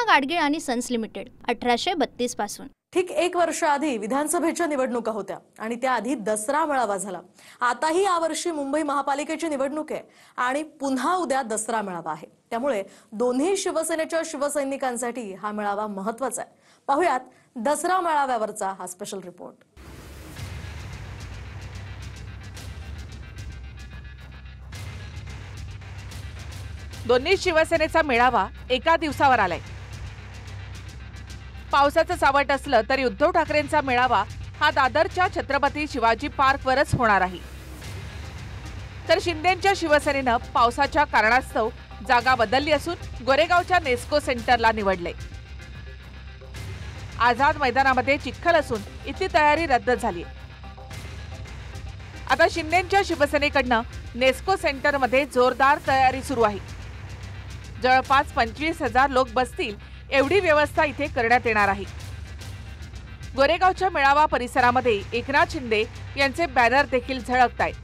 गाडगीळ आणि sons limited 1832 पासून। ठीक एक वर्ष आधी विधानसभेच्या निवडणुका होत्या आणि त्याआधी दसरा मेळावा झाला। आताही यावर्षी मुंबई महापालिकेची निवडणूक आहे आणि पुन्हा उद्या दसरा मेळावा आहे। त्यामुळे दोन्ही शिवसेनेच्या शिवसैनिकांसाठी हा मेळावा महत्त्वाचा आहे। पाहुयात दसरा मेळाव्यावरचा हा स्पेशल रिपोर्ट। दोन्ही शिवसेनेचा मेळावा एका दिवसावर आलाय। पावसाचं सावट असलं तरी उद्धव ठाकरेंचा मेळावा हा दादरच्या छत्रपती शिवाजी पार्कवरच होणार आहे। तर शिंदेंच्या शिवसेनेनं पावसाच्या कारणास्तव जागा बदलली असून गोरेगावच्या नेस्को सेंटरला निवडले। आझाद मैदानामध्ये चिखल असून इथली तयारी रद्द झाली। आता शिंदेंच्या शिवसेनेकडनं नेस्को सेंटरमध्ये जोरदार तयारी सुरू आहे। जवळपास 25,000 लोक बसतील एवढी व्यवस्था इथे करण्यात येणार आहे। गोरेगावच्या मेळावा परिसरामध्ये एकनाथ शिंदे यांचे बॅनर देखील झळकतायत।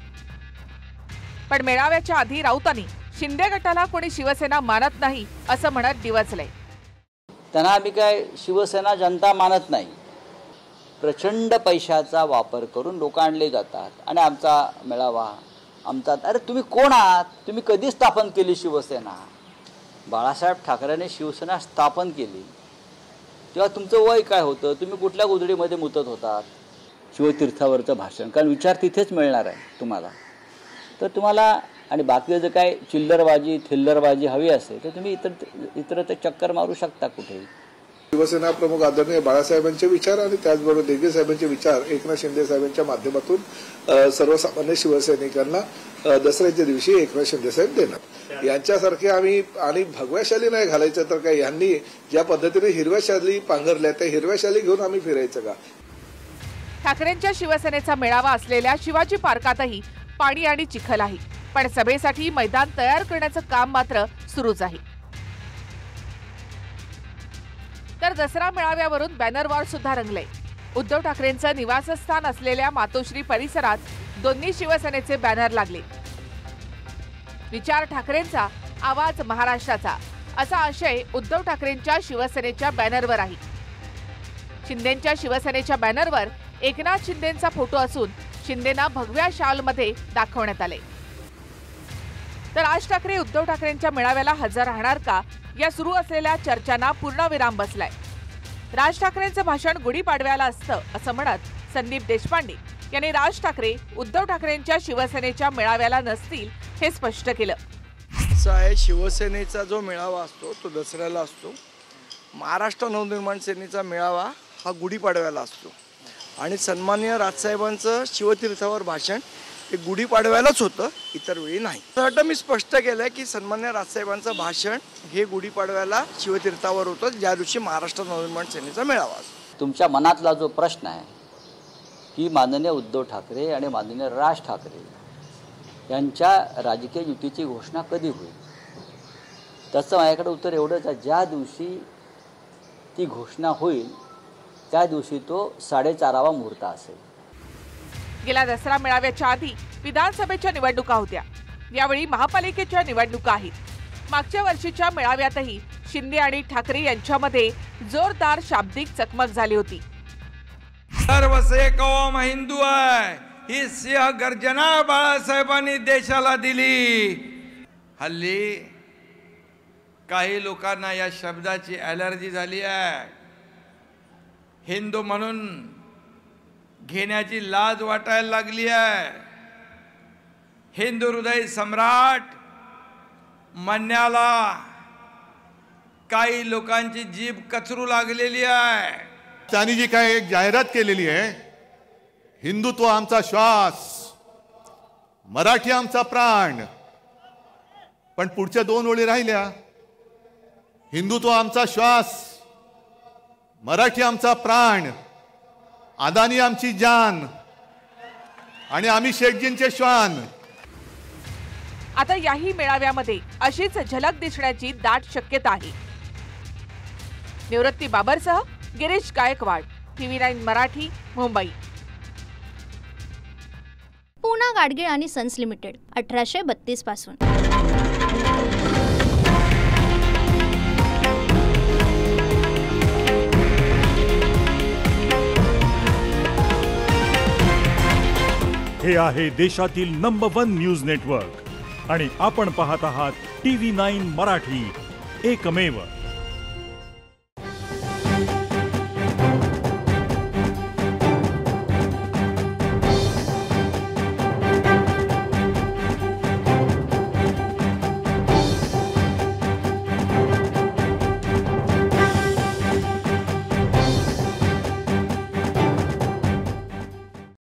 पण मेळाव्याच्या आधी राऊतांनी शिंदे गटाला कोणी शिवसेना मानत नाही असं म्हणत डिवचलंय। त्यांना आम्ही काय शिवसेना जनता मानत नाही। प्रचंड पैशाचा वापर करून लोक आणले जातात आणि आमचा मेळावा आमचा। अरे तुम्ही कोण आहात? तुम्ही कधी स्थापन केली शिवसेना? बाळासाहेब ठाकरेंनी शिवसेना स्थापन केली तेव्हा तुमचं वय काय होतं? तुम्ही कुठल्या गोधडीमध्ये मुतत होतात? शिवतीर्थावरचं भाषण, कारण विचार तिथेच मिळणार आहे तुम्हाला। तर तुम्हाला आणि बाकी जर काय चिल्लरबाजी थिल्लरबाजी हवी असेल तर तुम्ही इतर चक्कर मारू शकता कुठेही। शिवसेना प्रमुख आदरणीय बाळासाहेबांचे विचार आणि त्याचबरोबर देगे साहेबांचे विचार एकनाथ शिंदे साहेबांच्या माध्यमातून सर्वसामान्य शिवसैनिकांना दसऱ्याच्या दिवशी एकनाथ शिंदे साहेब देणार। यांच्यासारखे आम्ही आणि भगव्या शाली नाही घालायचं तर काय, यांनी ज्या पद्धतीने हिरव्या शाली पांघरल्या त्या हिरव्या शाली घेऊन आम्ही फिरायचं का? ठाकरेंच्या शिवसेनेचा मेळावा असलेल्या शिवाजी पार्कातही पाणी आणि चिखल आहे, पण सभेसाठी मैदान तयार करण्याचं काम मात्र सुरूच आहे। तर दसरा मेळाव्यावरून बॅनर वॉर सुद्धा रंगले। उद्धव ठाकरेंचं निवासस्थान असलेल्या मातोश्री परिसरात दोन्ही शिवसेनेचे बॅनर लागले। विचार ठाकरेंचा, आवाज महाराष्ट्राचा असा आशय उद्धव ठाकरेंच्या शिवसेनेच्या बॅनरवर आहे। शिंदेंच्या शिवसेनेच्या बॅनरवर एकनाथ शिंदेंचा फोटो असून शिंदेंना भगव्या शालमध्ये दाखवण्यात आले। तर राज ठाकरे उद्धव ठाकरेंच्या मेळाव्याला हजर राहणार का या सुरू असलेल्या चर्चांना पूर्णविराम बसलाय। राज ठाकरेंचं भाषण गुढीपाडव्याला असतं असं म्हणत संदीप देशपांडे यांनी राज ठाकरे उद्धव ठाकरेंच्या शिवसेनेच्या मेळाव्याला नसतील हे स्पष्ट केलं। शिवसेनेचा जो मेळावा असतो तो दसऱ्याला असतो। महाराष्ट्र नवनिर्माण सेनेचा मेळावा हा गुढीपाडव्याला असतो आणि सन्माननीय राजसाहेबांचं शिवतीर्थावर भाषण हे गुढीपाडव्यालाच होतं, इतर वेळी नाही। तर मी स्पष्ट केलंय की सन्माननीय राजसाहेबांचं भाषण हे गुढीपाडव्याला शिवतीर्थावर होतं, ज्या दिवशी महाराष्ट्र नवनिर्माण सेनेचा मेळावा असतो। तुमच्या मनातला जो प्रश्न आहे की माननीय उद्धव ठाकरे आणि माननीय राज ठाकरे यांच्या राजकीय युतीची घोषणा कधी होईल, त्याचं माझ्याकडे उत्तर एवढंच आहे, ज्या दिवशी ती घोषणा होईल त्या दिवशी तो 4:30 मुहूर्त असेल। गेल्या दसरा मेळाव्याच्या आधी विधानसभेच्या निवडणुका होत्या, यावेळी महापालिकेच्या निवडणुका आहेत। मागच्या वर्षीच्या मेळाव्यातही शिंदे आणि ठाकरे यांच्यामध्ये जोरदार शाब्दिक चकमक झाली होती। सर्वसे कौम हिंदू आहे ही सिंह गर्जना बाळासाहेबांनी देशाला दिली। हल्ली काही लोकांना या शब्दाची ॲलर्जी झाली आहे। हिंदू म्हणून घेण्याची लाज वाटायला लागली आहे। हिंदू हृदय सम्राट म्हणण्याला काही लोकांची जीभ कचरू लागलेली आहे। त्यांनी जी काय एक जाहिरात केलेली आहे, हिंदुत्व आमचा श्वास, मराठी आमचा प्राण, पण पुढच्या 2 ओळी राहिल्या, हिंदुत्व आमचा श्वास, मराठी आमचा प्राण, अदानी आमची जान आणि आम्ही शेठजींचे श्वान। आता याही मेळाव्यामध्ये अशीच झलक दिसण्याची दाट शक्यता आहे। निवृत्ती बाबरसह गिरीश गायकवाड, TV9 मराठी, मुंबई। पूना गाडगीळ आणि सन्स लिमिटेड 1832 पासून। हे आहे देशातील नंबर 1 न्यूज नेटवर्क आणि आपण पाहत आहात TV9 मराठी, एकमेव.